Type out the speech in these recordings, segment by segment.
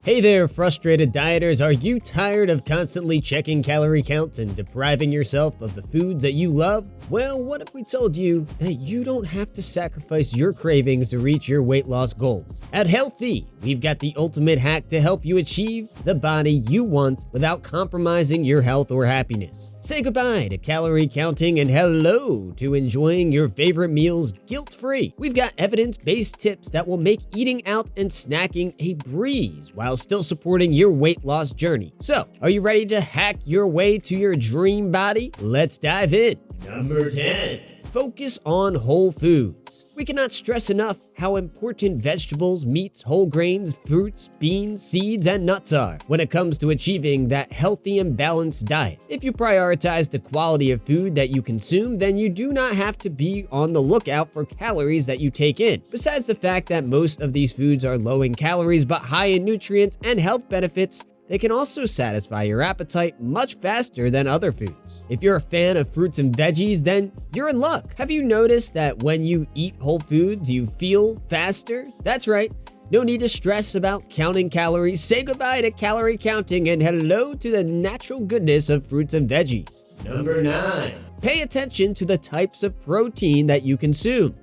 Hey there, frustrated dieters. Are you tired of constantly checking calorie counts and depriving yourself of the foods that you love? Well, what if we told you that you don't have to sacrifice your cravings to reach your weight loss goals? At Healthee, we've got the ultimate hack to help you achieve the body you want without compromising your health or happiness. Say goodbye to calorie counting and hello to enjoying your favorite meals guilt-free. We've got evidence-based tips that will make eating out and snacking a breeze while still supporting your weight loss journey. So, are you ready to hack your way to your dream body? Let's dive in. Number 10. Focus on whole foods. We cannot stress enough how important vegetables, meats, whole grains, fruits, beans, seeds, and nuts are when it comes to achieving that healthy and balanced diet. If you prioritize the quality of food that you consume, then you do not have to be on the lookout for calories that you take in. Besides the fact that most of these foods are low in calories but high in nutrients and health benefits, they can also satisfy your appetite much faster than other foods. If you're a fan of fruits and veggies, then you're in luck. Have you noticed that when you eat whole foods, you feel faster? That's right. No need to stress about counting calories. Say goodbye to calorie counting and hello to the natural goodness of fruits and veggies. Number 9. Pay attention to the types of protein that you consume.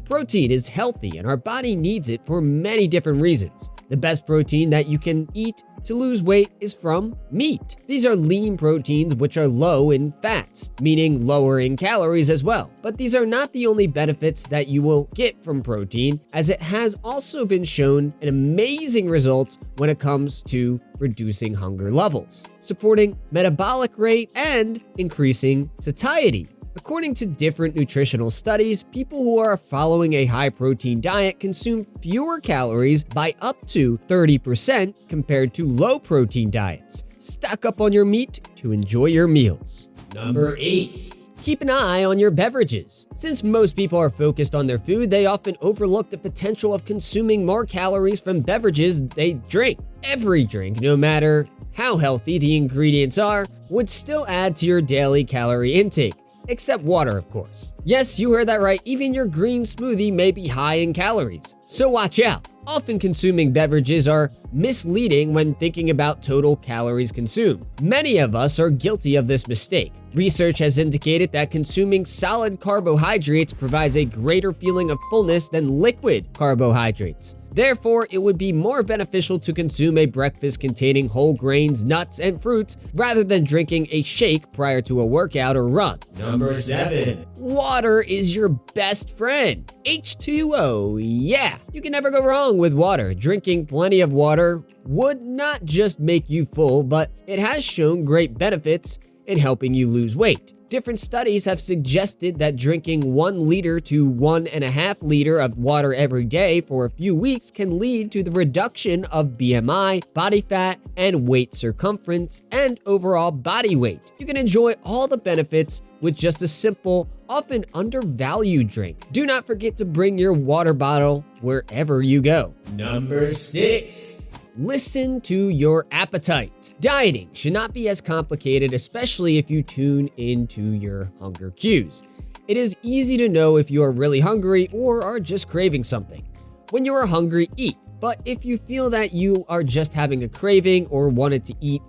Protein is healthy and our body needs it for many different reasons. The best protein that you can eat to lose weight is from meat. These are lean proteins which are low in fats, meaning lower in calories as well. But these are not the only benefits that you will get from protein, as it has also been shown in amazing results when it comes to reducing hunger levels, supporting metabolic rate, and increasing satiety. According to different nutritional studies, people who are following a high-protein diet consume fewer calories by up to 30% compared to low-protein diets. Stock up on your meat to enjoy your meals. Number 8. Keep an eye on your beverages. Since most people are focused on their food, they often overlook the potential of consuming more calories from beverages they drink. Every drink, no matter how healthy the ingredients are, would still add to your daily calorie intake. Except water, of course. Yes, you heard that right, even your green smoothie may be high in calories. So watch out. Often consuming beverages are misleading when thinking about total calories consumed. Many of us are guilty of this mistake. Research has indicated that consuming solid carbohydrates provides a greater feeling of fullness than liquid carbohydrates. Therefore, it would be more beneficial to consume a breakfast containing whole grains, nuts, and fruits rather than drinking a shake prior to a workout or run. Number 7. Water is your best friend. H2O, yeah. You can never go wrong with water. Drinking plenty of water would not just make you full, but it has shown great benefits in helping you lose weight. Different studies have suggested that drinking 1 liter to 1.5 liter of water every day for a few weeks can lead to the reduction of BMI, body fat, and waist circumference, and overall body weight. You can enjoy all the benefits with just a simple, often undervalued drink. Do not forget to bring your water bottle wherever you go. Number 6. Listen to your appetite. Dieting should not be as complicated, especially if you tune into your hunger cues. It is easy to know if you are really hungry or are just craving something. When you are hungry, eat. But if you feel that you are just having a craving or want to eat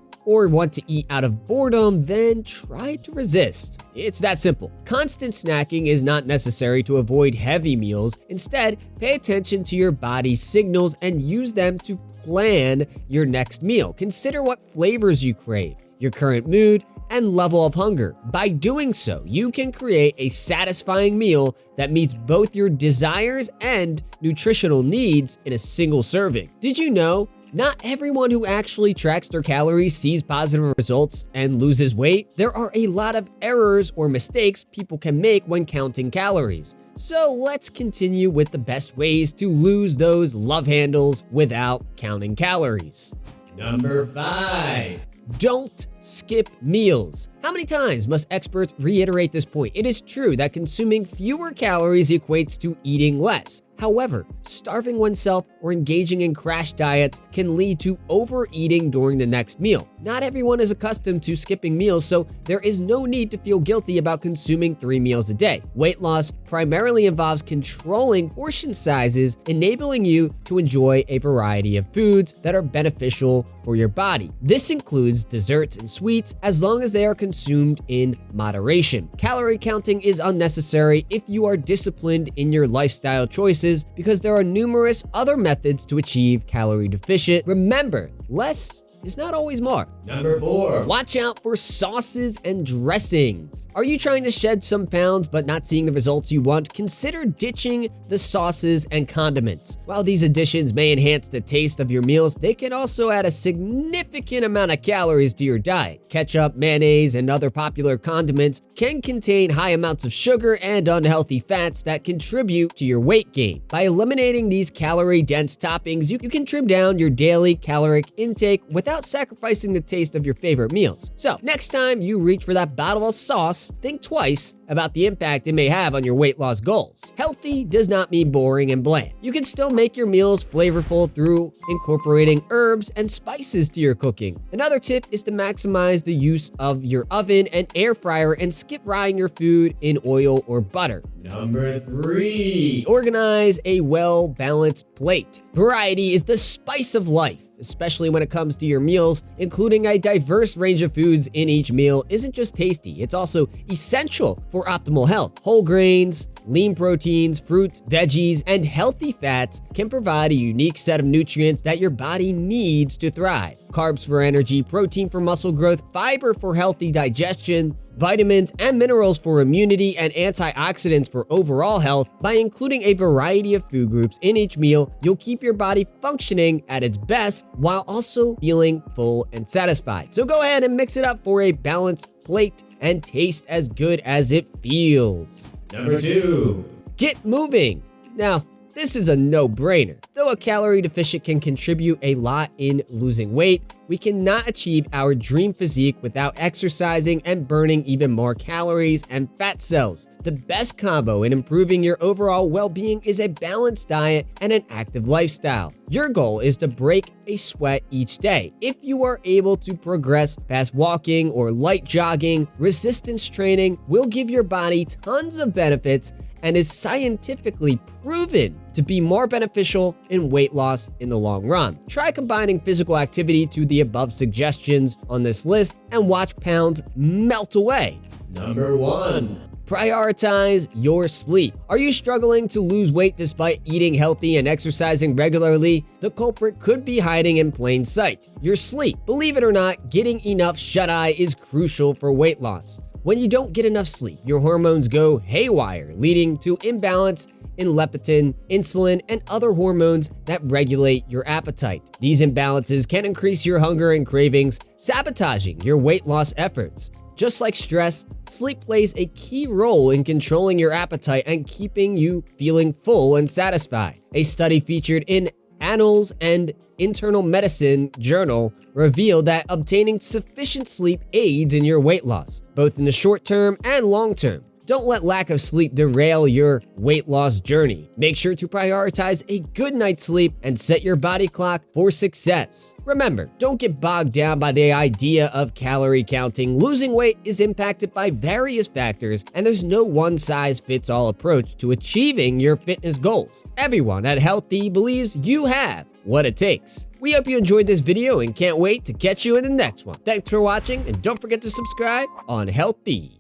out of boredom, then try to resist. It's that simple. Constant snacking is not necessary to avoid heavy meals. Instead, pay attention to your body's signals and use them to plan your next meal. Consider what flavors you crave, your current mood, and level of hunger. By doing so, you can create a satisfying meal that meets both your desires and nutritional needs in a single serving. Did you know not everyone who actually tracks their calories sees positive results and loses weight? There are a lot of errors or mistakes people can make when counting calories. So let's continue with the best ways to lose those love handles without counting calories. Number 5. Don't skip meals. How many times must experts reiterate this point? It is true that consuming fewer calories equates to eating less. However, starving oneself or engaging in crash diets can lead to overeating during the next meal. Not everyone is accustomed to skipping meals, so there is no need to feel guilty about consuming 3 meals a day. Weight loss primarily involves controlling portion sizes, enabling you to enjoy a variety of foods that are beneficial for your body. This includes desserts and sweets as long as they are consumed in moderation. Calorie counting is unnecessary if you are disciplined in your lifestyle choices because there are numerous other methods to achieve calorie deficit. Remember, less is not always more. Number 4. Watch out for sauces and dressings. Are you trying to shed some pounds but not seeing the results you want? Consider ditching the sauces and condiments. While these additions may enhance the taste of your meals, they can also add a significant amount of calories to your diet. Ketchup, mayonnaise, and other popular condiments can contain high amounts of sugar and unhealthy fats that contribute to your weight gain. By eliminating these calorie-dense toppings, you can trim down your daily caloric intake without sacrificing the taste of your favorite meals. So, next time you reach for that bottle of sauce, think twice about the impact it may have on your weight loss goals. Healthy does not mean boring and bland. You can still make your meals flavorful through incorporating herbs and spices to your cooking. Another tip is to maximize the use of your oven and air fryer and skip frying your food in oil or butter. Number 3. Organize a well-balanced plate. Variety is the spice of life, especially when it comes to your meals. Including a diverse range of foods in each meal isn't just tasty, it's also essential for optimal health. Whole grains, lean proteins, fruits, veggies, and healthy fats can provide a unique set of nutrients that your body needs to thrive. Carbs for energy, protein for muscle growth, fiber for healthy digestion, vitamins and minerals for immunity, and antioxidants for overall health. By including a variety of food groups in each meal, you'll keep your body functioning at its best while also feeling full and satisfied. So go ahead and mix it up for a balanced plate and taste as good as it feels. Number 2. Get moving. Now, this is a no-brainer. Though a calorie deficit can contribute a lot in losing weight, we cannot achieve our dream physique without exercising and burning even more calories and fat cells. The best combo in improving your overall well-being is a balanced diet and an active lifestyle. Your goal is to break a sweat each day. If you are able to progress past walking or light jogging, resistance training will give your body tons of benefits and is scientifically proven to be more beneficial in weight loss in the long run. Try combining physical activity to the above suggestions on this list and watch pounds melt away. Number 1. Prioritize your sleep. Are you struggling to lose weight despite eating healthy and exercising regularly? The culprit could be hiding in plain sight: your sleep. Believe it or not, getting enough shut-eye is crucial for weight loss. When you don't get enough sleep, your hormones go haywire, leading to imbalance in leptin, insulin, and other hormones that regulate your appetite. These imbalances can increase your hunger and cravings, sabotaging your weight loss efforts. Just like stress, sleep plays a key role in controlling your appetite and keeping you feeling full and satisfied. A study featured in Annals and Internal Medicine journal revealed that obtaining sufficient sleep aids in your weight loss, both in the short term and long term. Don't let lack of sleep derail your weight loss journey. Make sure to prioritize a good night's sleep and set your body clock for success. Remember, don't get bogged down by the idea of calorie counting. Losing weight is impacted by various factors, and there's no one-size-fits-all approach to achieving your fitness goals. Everyone at Healthee believes you have what it takes. We hope you enjoyed this video and can't wait to catch you in the next one. Thanks for watching, and don't forget to subscribe on Healthee.